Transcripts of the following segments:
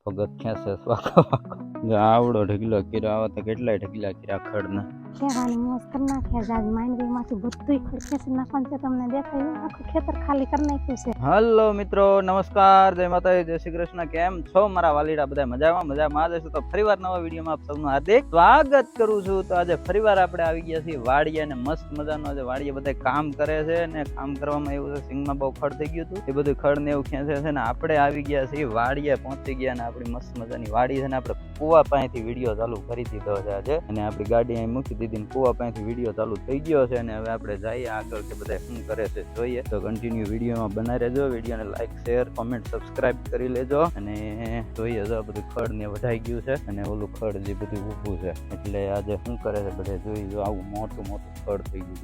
ભગત ખેંચે સ્વાખો આવડો ઢગલો કર્યો આવા તો કેટલાય ઢગલા કર્યા ખડના ખેવાની મોજ કરી નાખ્યા છે. આજ માંડવીમાંથી બધુંય ખડ ખેંચી નાખવાનું છે. તમને દેખાય આખું ખેતર ખાલી કરી નાખ્યું છે. હલો મિત્રો, નમસ્કાર, જય માતાજી, જય શ્રી કૃષ્ણ. કેમ છો મારા વાલીડા? બધા મજામાં જ હશો તો ફરીવાર નવા વિડીયોમાં આપ સૌનું હાર્દિક સ્વાગત કરું છું. તો આજે ફરીવાર આપણે આવી ગયા છીએ વાડીએ અને મસ્ત મજાનો આજે વાડીએ બધા કામ કરે છે અને કામ કરવામાં એવું છે સિંગમાં બહુ ખડ થઈ ગયું હતું, એ બધું ખડ ને એવું ખેંચે છે ને આપણે આવી ગયા છીએ વાડીએ, પહોંચી ગયા અને આપણી મસ્ત મજાની વાડી છે ને આપણે કુવા પાસેથી વિડીયો ચાલુ કરી દીધો છે આજે, અને આપણી ગાડી અહીં મૂકી દીધી ને કુવા પાસેથી વિડીયો ચાલુ થઈ ગયો છે. અને હવે આપણે જઈએ આગળ કે બધા શું કરે છે જોઈએ. તો કન્ટિન્યુ વિડીયોમાં બનાવી રહેજો, વિડીયોને લાઈક, શેર, કોમેન્ટ, સબસ્ક્રાઇબ કરી લેજો. અને જોઈએ જો બધું ખડ ને વઢાઈ ગયું છે અને ઓલું ખડ જે બધું ઊભું છે એટલે આજે શું કરે છે બધા જોઈ જો. આવું મોટું ખડ થઈ ગયું,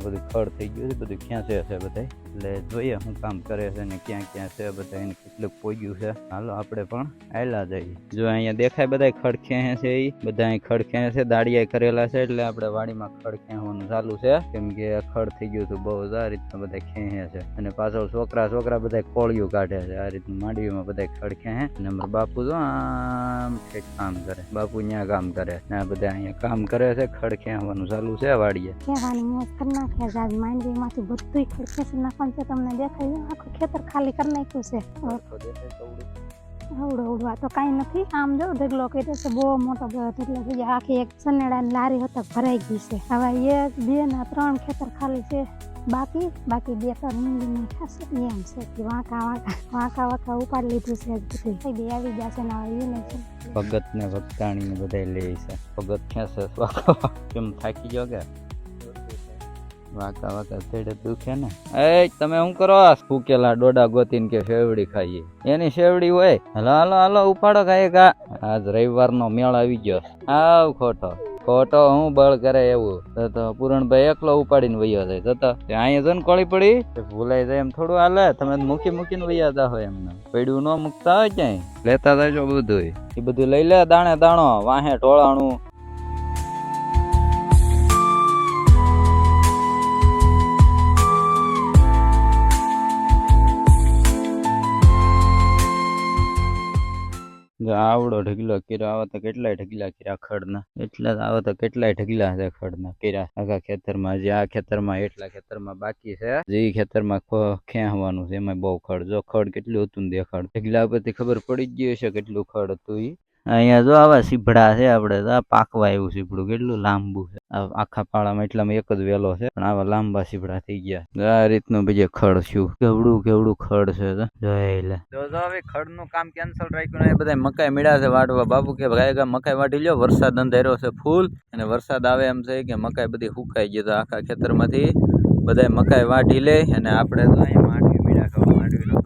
બધું ખડ થઈ ગયું છે, બધું ખેંચે છે બધા. એટલે જોઈએ શું કામ કરે છે ને ક્યાં ક્યાં છે બધા, એને કેટલું પોગ્યું છે. હાલો આપણે પણ આયલા જઈએ. જો અહીંયા દેખાય બધા ખડ ખેંચે છે, એ બધા અહીં ખડ ખેંચે છે, દાડિયા કરેલા છે એટલે આપણે વાડીમાં ખડ ખેંચવાનું ચાલુ છે, કેમ કે ખડ થઈ ગયું હતું બહુ. આ રીતના બધા ખેંચે છે અને પાછળ છોકરા બધા કોળિયું કાઢે છે. આ રીતનું માંડવીમાં બધા ખડ ખેંચે અને અમારા બાપુ જો આમ કામ કરે, બાપુ ત્યાં કામ કરે ને આ બધા અહીંયા કામ કરે છે. ખડ ખેંચવાનું ચાલુ છે વાડીએ. ખેવાની મોજ કરી નાખ્યા છે. આજ માંડવીમાંથી બધુંય ખડ ખેંચી નાખવાનું છે. તમને દેખાય આખું ખેતર ખાલી કરી નાખ્યું છે. આવડું આ તો કઈ નથી. આમ જો ઢગલો કર્યો છે, બહુ મોટો ઢગલો થઈ ગયા. આખી એક સનેડાની લારી હતા ભરાઈ ગઈ છે. હવે 1, 2 ને 3 ખેતર ખાલી છે. બાકી 2 3 મીંડી થશે એમ છે કે વાંકા ઉપાડી લીધું છે. બધું આવી ગયા છે ને હવે એને છે ભગત ને ભક્તાણી ને બધા લે છે. ભગત ખેંચે સ્વાખો કેમ થાકી ગયો કે વાકા થેડે દુખે ને. એ તમે શું કરો? ફૂકેલા ડોડા ગોતીને કે શેવડી ખાઈએ, એની શેવડી હોય. હાલો ઉપાડો ખાઈએ કા. આજ રવિવારનો મેળ આવી ગયો. આવ ખોટો હું બળ કરે એવું તો પૂરણભાઈ એકલો ઉપાડીને વયો જાય. જતા અહીંયા જન કોળી પડી ભૂલાઈ જાય એમ થોડું હાલે. તમે મૂકીને વૈયા જા હોય, એમને પડ્યું ન મૂકતા હોય ક્યાંય લેતા જાય બધું. એ બધું લઈ લે દાણે દાણો, વાહે ટોળાણું. આવડો ઢગલો કર્યો આવા તો કેટલાય ઢગલા કર્યા ખડના, એટલા આવા તો કેટલાય ઢગલા છે ખડના કર્યા આખા ખેતરમાં. જે આ ખેતરમાં એટલા ખેતરમાં બાકી છે, જે ખેતરમાં ખેંચવાનું છે એમાં બહુ ખડ. જો ખડ કેટલું હતું ને દેખાડ, ઢગલા પરથી ખબર પડી જ ગઈ છે કેટલું ખડ હતું. ઈ અહીંયા જો આવા સીભડા છે, આપડે પાકવા આવ્યું સીભડું કેટલું લાંબુ છે. આખા પાળામાં એટલામાં એક જ વેલો છે પણ આવા લાંબા સીભડા થઈ ગયા. આ રીતનું બીજે ખડ છું, કેવડું ખડ છે. જોઈ લે જો હવે ખડ નું કામ કેન્સલ રાખ્યું ને બધા મકાઈ મીડા છે વાટવા. બાપુ કે ભાઈ મકાઈ વાટી લ્યો, વરસાદ અંધાર્યો છે ફૂલ અને વરસાદ આવે એમ છે કે મકાઈ બધી સુકાઈ ગઈ. તો આખા ખેતર માંથી બધા મકાઈ વાટી લે અને આપણે તો અહીંયા માંડવી મીડા ખાવા, માંડવીનો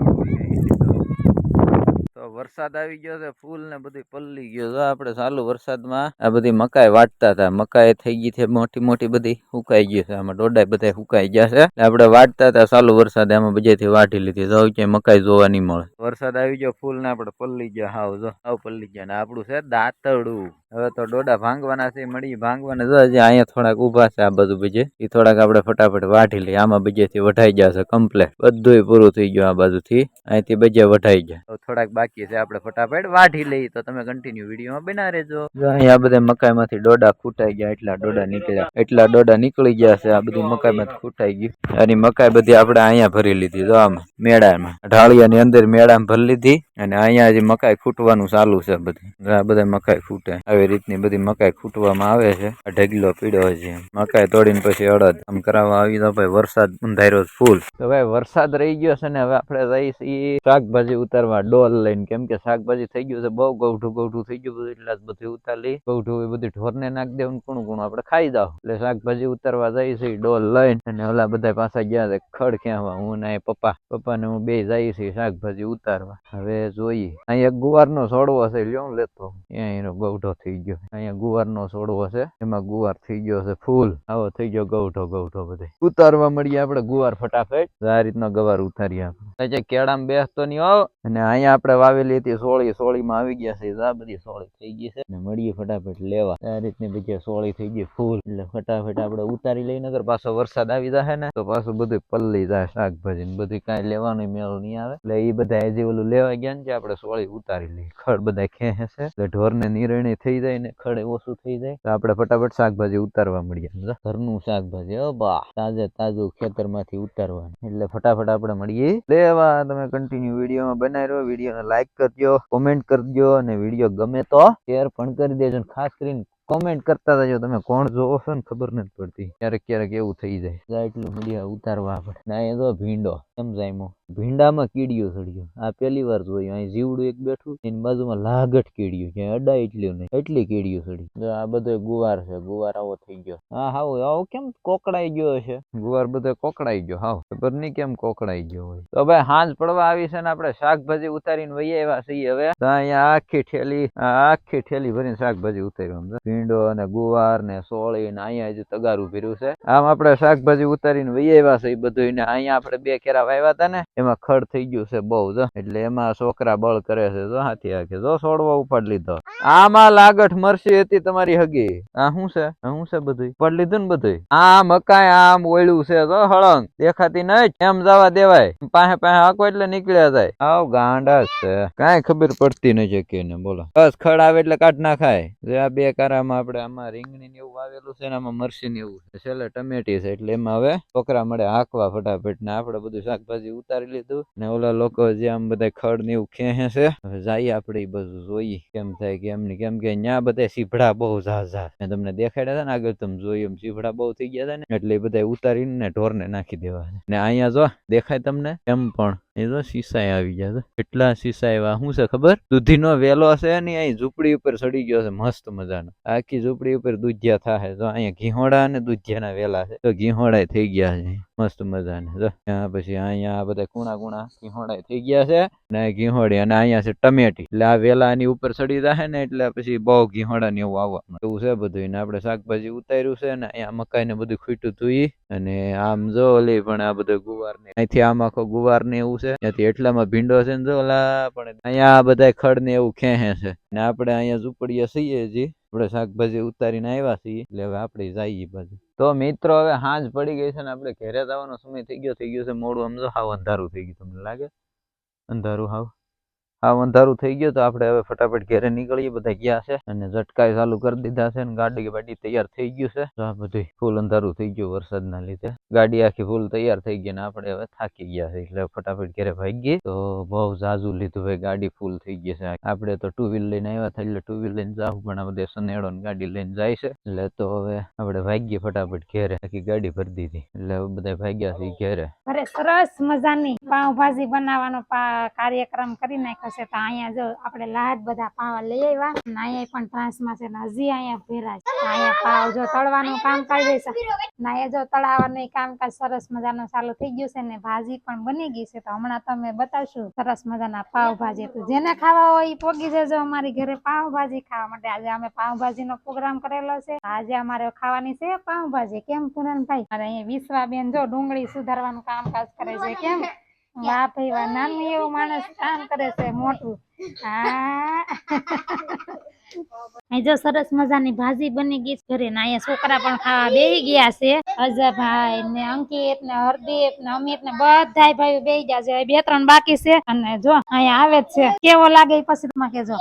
વરસાદ આવી ગયો છે ફૂલ ને બધું પલ્લી ગયો. તો આપણે ચાલુ વરસાદમાં આ બધી મકાઈ વાટતા હતા, મકાઈ થઈ ગઈ છે મોટી બધી, સુકાઈ ગઈ છે. આમાં ડોડા બધા સુકાઈ ગયા છે. આપણે વાટતા હતા ચાલુ વરસાદ, એમાં બજેથી વાટી લીધી. તો ક્યાંય મકાઈ જોવા નહીં મળે. વરસાદ આવી ગયો ફૂલ ને આપણે પલ્લી ગયા, હાવ પલ્લી ગયા. ને આપણું છે દાંતરડું. હવે તો ડોડા ભાંગવાના છે, મળી ભાંગવાના. જો હજી અહીંયા થોડાક ઉભા છે આ બધું બીજે, એ થોડાક આપણે ફટાફટ વાટી લઈએ. આમાં બીજેથી વઢાઈ જશે કમ્પ્લેટ, બધું પૂરું થઈ ગયું. આ બાજુથી અહીંથી બીજે વઢાઈ ગયા, થોડાક બાકી છે, આપણે ફટાફટ વાટી લઈએ. તો તમે કન્ટિન્યુ વિડીયોમાં બના રહેજો. અહીંયા બધા મકાઈ માંથી ડોડા ખૂટાઈ ગયા, એટલા ડોડા નીકળી ગયા છે. આ બધી મકાઈ માંથી ખૂટાઈ ગયું. અને મકાઈ બધી આપણે અહીંયા ભરી લીધી. જો આમ મેળામાં, ઢાળિયાની અંદર મેળામાં ભરી લીધી. અને અહીંયા હજી મકાઈ ખૂટવાનું ચાલુ છે બધી. આ બધા મકાઈ ખૂટે, આવી રીતની બધી મકાઈ ખૂટવામાં આવે છે. આ ઢગલો પીડ્યો છે, મકાઈ તોડીને પછી અડદ આમ કરાવવા આવી. તો ભાઈ વરસાદ અંધાર્યો ફૂલ. તો ભાઈ વરસાદ રહી ગયો છે ને હવે આપણે જઈશું શાકભાજી ઉતારવા ડોલ લઈને, કેમ કે શાકભાજી થઈ ગયું છે બહુ ગૌઠું થઈ ગયું બધું. એટલે બધું ઉતારી ગૌઠું એ બધું ઢોરને નાખી દેવું, કુણું આપણે ખાઈ જાવ. એટલે શાકભાજી ઉતારવા જઈશું ડોલ લઈને. અને ઓલા બધા પાછા ગયા છે ખડ ખેંચવા. હું ને પપ્પા ને હું બે જઈશું શાકભાજી ઉતારવા. હવે જોઈએ, અહીં એક ગુવાર નો છોડવો છે, લ્યો લેતો. એનો ગૌઠો થઈ થઈ ગયો. અહીંયા ગુવારનો છોડવો છે, એમાં ગુવાર થઈ ગયો છે ફૂલ. આવો થઈ ગયો ગૌઠો ગૌઠો બધે. ઉતારવા મળીએ આપણે ગુવાર ફટાફટ. આ રીતનો ગવાર ઉતારીએ આપણે. કેળામાં બેસતો નહીં આવો. અને અહીંયા આપણે વાવેલી હતી સોળીમાં આવી ગયા છે. આ બધી સોળી થઈ ગઈ છે ને મળીએ ફટાફટ લેવા. આ રીતની બધી સોળી થઈ ગઈ ફૂલ. એટલે ફટાફટ આપણે ઉતારી લઈને અગર પાછો વરસાદ આવી જાય ને તો પાછું બધું પલ્લી જાય શાકભાજી ને બધું કાંઈ લેવાનું મેળ નહીં આવે. એટલે એ બધા હજી ઓલું લેવા ગયા ને આપણે સોળી ઉતારી લઈએ. ખડ બધા ખેંચે છે એટલે ઢોરને નિરણી થઈ જાય ને ખડે ઓછું થઈ જાય તો આપણે ફટાફટ શાકભાજી ઉતારવા મળીએ. ઘરનું શાકભાજી બા તાજું ખેતરમાંથી ઉતારવાનું. એટલે ફટાફટ આપણે મળીએ લેવા. તમે કન્ટિન્યુ વિડીયોમાં બનાવી રહ્યો. વિડીયોને લાઈક કરજો, કોમેન્ટ કરજો અને વિડીયો ગમે તો શેર પણ કરી દેજો. ખાસ કરીને કોમેન્ટ કરતા જજો. તમે કોણ જોવો છો ને ખબર નથી પડતી. ક્યારેક એવું થઈ જાય. એટલું મીડિયા ઉતારવા આપણે. ના એ તો ભીંડો સમજાય. ભીંડામાં કીડીઓ ચડ્યો. આ પહેલી વાર જોયું. અહીં જીવડું એક બેઠું, એની બાજુમાં લાગટ કીડીયું છે. અડા એટલું નહીં, એટલી કીડીઓ ચડી. આ બધો ગુવાર છે. ગુવાર આવો થઈ ગયો. હા આવો કેમ કોકડાઈ ગયો છે ગુવાર? બધો કોકડાઈ ગયો. હાવ ખબર નહીં કેમ કોકડાઈ ગયો હોય. તો ભાઈ હાંજ પડવા આવી છે ને આપણે શાકભાજી ઉતારીને વહી આવ્યા છીએ. હવે તો અહીંયા આખી ઠેલી ભરીને શાકભાજી ઉતાર્યું. ભીંડો અને ગુવાર ને સોળી ને અહીંયા હજી તગારું ભર્યું છે. આમ આપણે શાકભાજી ઉતારીને વહી આવ્યા છે. એ બધું અહીંયા આપણે 2 કેરા વાવ્યા હતા ને એમાં ખડ થઈ ગયું છે બહુ. એટલે એમાં છોકરા બળ કરે છે. જો હાથી આખે જો છોડવા ઉપાડ લીધો. આમાં લાગઠ મરસી હતી તમારી હગી. આ શું છે બધું ઉપાડ લીધું ને બધું. આ મકાઈ આમ ઓળ્યું છે જો હળંગ દેખાતી નહીં. એમ જવા દેવાય. પાસે આખો એટલે નીકળ્યા જાય. આવ ગાંડા છે. કાંઈ ખબર પડતી નથી કે ને બોલો. બસ ખડ આવે એટલે કાઢ નાખાય. આ 2 કારામાં આપણે આમાં રીંગણી ને એવું વાવેલું છે ને આમાં મરસી ને એવું છે. છેલ્લે ટમેટી છે. એટલે એમાં હવે છોકરા મળે હાંકવા ફટાફટ ને આપણે બધું શાકભાજી ઉતારી લીધું ને ઓલા લોકો જે આમ બધા ખડ ને એવું ખેંચે છે. હવે જઈએ આપણે એ બધું જોઈએ કેમ થાય કેમ નહીં. કેમ કે ત્યાં બધા સીભડા બહુ ઝાઝા મેં તમને દેખાડ્યા હતા ને આગળ. તમે જોયું સીભડા બહુ થઈ ગયા હતા ને એટલે એ બધા ઉતારીને ઢોરને નાખી દેવા છે. ને અહીંયા જો દેખાય તમને એમ પણ એ તો સીસાઈ આવી ગયા. કેટલા સીસાઈ એવા શું છે ખબર? દૂધીનો વેલો છે ને અહીં ઝૂંપડી ઉપર ચડી ગયો છે મસ્ત મજાનો. આખી ઝૂંપડી ઉપર દૂધિયા થાય. જો અહીંયા ઘીહોડા અને દૂધિયાના વેલા છે. તો ઘીહોડા થઈ ગયા છે મસ્ત મજાને. જો પછી અહીંયા બધા કુણા ઘીહોડા થઈ ગયા છે ને ઘીહોડી. અને અહીંયા છે ટમેટી. એટલે આ વેલા એની ઉપર ચડી જાય ને એટલે પછી બહુ ઘીહોડા ને એવું આવવાનું એવું છે બધું. ને આપણે શાકભાજી ઉતાર્યું છે ને અહીંયા મકાઈ ને બધું ખૂટ્યું ધોઈ. અને આમ જો ઓલી પણ આ બધો ગુવાર ને અહીંથી આમ આખો ગુવાર ને એવું છે. ત્યાંથી એટલામાં ભીંડો છે ને જો ઓલા પણ અહીંયા બધા ખડ ને એવું ખેંચે છે. ને આપણે અહીંયા ઝૂંપડીએ છીએ જી. આપણે શાકભાજી ઉતારીને આવ્યા છીએ એટલે હવે આપણે જઈએ બાજુ. તો મિત્રો હવે હાંજ પડી ગઈ છે ને આપણે ઘરે જવાનો સમય થઈ ગયો છે. મોડું સમજો હાવ અંધારું થઈ ગયું. તમને લાગે અંધારું? હાવ અંધારું થઈ ગયું. તો આપણે હવે ફટાફટ ઘરે નીકળીએ. બધા ગયા છે અને ઝટકાઈ ચાલુ કરી દીધા છે ને ગાડી બાડી તૈયાર થઈ ગયું છે. તો આ બધું ફૂલ અંધારું થઈ ગયું વરસાદના લીધે. ગાડી આખી ફૂલ તૈયાર થઈ ગઈ ને આપણે હવે થાકી ગયા છે એટલે ફટાફટ ઘરે ભાગીએ. તો બહુ ઝાઝુ લીધું ભાઈ. ગાડી ફૂલ થઈ ગઈ છે. આપણે તો 2 વ્હીલ લઈને આવ્યા હતા એટલે 2 વ્હીલ લઈને જાવ. પણ આ બધે સનેડો ને ગાડી લઈને જાય છે એટલે તો હવે આપણે ભાગીએ ફટાફટ ઘેરે. આખી ગાડી ભરી દીધી એટલે હવે બધા ભાગ્યા છે ઘેરે. અરે સરસ મજાની પાવભાજી બનાવવાનો કાર્યક્રમ કરી નાખ્યો છે. તો અહીંયા જો આપણે લાડ બધા પાવા લઈ આવ્યા. અહીંયા પણ ત્રાસમાં છે ને હજી અહીંયા ભેરા છે. અહીંયા પાવ જો તળવાનું કામકાજ છે ને અહીંયા જો તળાવવાનું કામકાજ સરસ મજાનું ચાલુ થઈ ગયું છે ને ભાજી પણ બની ગઈ છે. તો હમણાં તમે બતાવશું સરસ મજાના પાવભાજી. તો જેને ખાવા હોય એ પોગી જજો અમારી ઘરે પાવભાજી ખાવા માટે. આજે અમે પાવભાજી નો પ્રોગ્રામ કરેલો છે. આજે અમારે ખાવાની છે પાવભાજી. કેમ પુનનભાઈ? અને અહીંયા વિશ્વાબેન જો ડુંગળી સુધારવાનું કામકાજ કરે છે. કેમ? વાહ ભાઈ વાહ. નાનું એવું માણસ કામ કરે છે મોટું. જો સરસ મજાની ભાજી બની ગઈ ઘરે ને અહીંયા છોકરા પણ ખાવા બેસી ગયા છે. અજયભાઈ ને અંકિત ને હરદીપ ને અમિત ને બધા ભાઈ બેસી ગયા છે. 2-3 બાકી છે. અને જો અહીંયા આવે જ છે. કેવો લાગે એ પછી તમે કેજો.